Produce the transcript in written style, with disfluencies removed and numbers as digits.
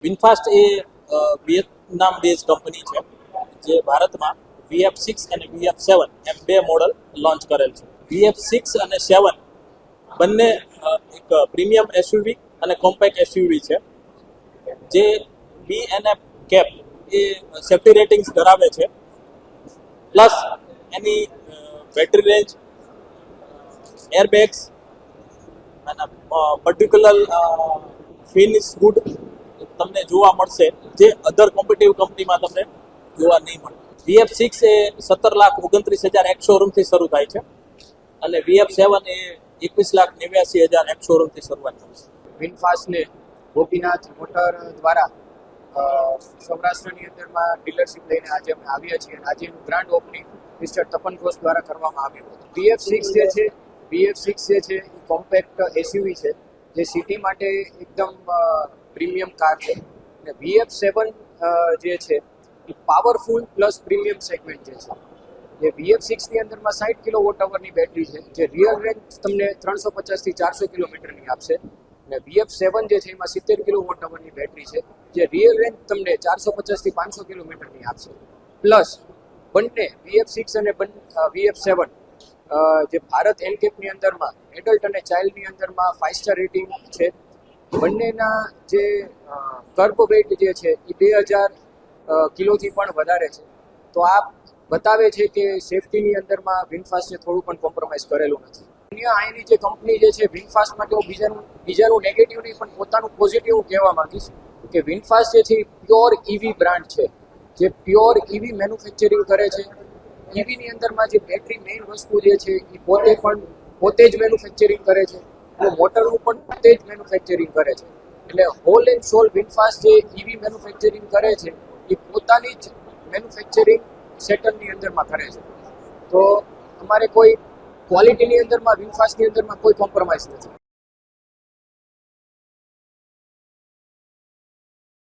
VinFast એ Vietnam base company છે જે ભારતમાં VF6 અને VF7 એમ બે મોડલ લોન્ચ કરેલ છે. VF6 અને 7 બંને એક પ્રીમિયમ એસયુવી અને કોમ્પેક્ટ એસયુવી છે જે BNF કેપ એ સેફ્ટી રેટિંગ્સ ધરાવે છે. પ્લસ એની બેટરી રેન્જ, એરબેગ્સ અને પર્ટિક્યુલર ફિનિશ ગુડ તમને જોવા મળશે જે અધર કોમ્પિટિવ કંપનીમાં તમને જોવા નહીં મળે. VF6 એ 17,29,000 એક્સ શોરૂમથી શરૂ થાય છે અને VF7 એ 21,89,000 એક્સ શોરૂમથી શરૂઆત થાય છે. વિનફાસ્ટને ગોપીનાથ મોટર દ્વારા સૌરાષ્ટ્રની અંદરમાં ડીલરશીપ લઈને આજે અમે આવ્યા છીએ. આજે એનું ગ્રાન્ડ ઓપનિંગ મિસ્ટર તપન ઘોષ દ્વારા કરવામાં આવ્યું હતું. VF6 જે છે એ કોમ્પેક્ટ એસયુવી છે જે સિટી માટે એકદમ પ્રીમિયમ કાર છે. અને VF7 જે છે એ પાવરફુલ પ્લસ પ્રીમિયમ સેગમેન્ટ જે છે. જે VF6ની અંદરમાં 60 કિલોવોટ અવરની બેટરી છે જે રિયલ રેન્જ તમને 350 થી 400 કિલોમીટરની આપશે. અને VF7 જે છે એમાં 70 કિલોવોટ અવરની બેટરી છે જે રિયલ રેન્જ તમને 450 થી 500 કિલોમીટરની આપશે. પ્લસ બંને VF6 અને VF7 જે ભારત એનકેપની અંદરમાં એડલ્ટ અને ચાઇલ્ડની અંદરમાં 5 સ્ટાર રેટિંગ છે. બંનેના જે કર્બ વેઇટ જે છે એ 2000 કિલોથી પણ વધારે છે. તો આ બતાવે છે કે સેફટીની અંદરમાં વિનફાસ્ટે થોડું પણ કોમ્પ્રોમાઇઝ કરેલું નથી. અન્ય અહીંની જે કંપની જે છે વિનફાસ્ટ માટે હું બીજાનું નેગેટિવ નહીં પણ પોતાનું પોઝિટિવ કહેવા માંગીશ કે વિનફાસ્ટ જે છે એ પ્યોર ઈવી બ્રાન્ડ છે જે પ્યોર ઈવી મેન્યુફેક્ચરિંગ કરે છે. ઈવીની અંદરમાં જે બેટરી મેઇન વસ્તુ જે છે એ પોતે જ મેન્યુફેક્ચરિંગ કરે છે. મોટરનું પણ પોતે જ મેન્યુફેક્ચરિંગ કરે છે. એટલે હોલ એન્ડ સોલ વિનફાસ્ટ જે ઈવી મેન્યુફેક્ચરિંગ કરે છે એ પોતાની જ મેન્યુફેક્ચરિંગ સેટલની અંદરમાં કરે છે. તો અમારે કોઈ ક્વોલિટીની અંદરમાં વિનફાસ્ટની અંદરમાં કોઈ કોમ્પ્રોમાઇઝ નથી.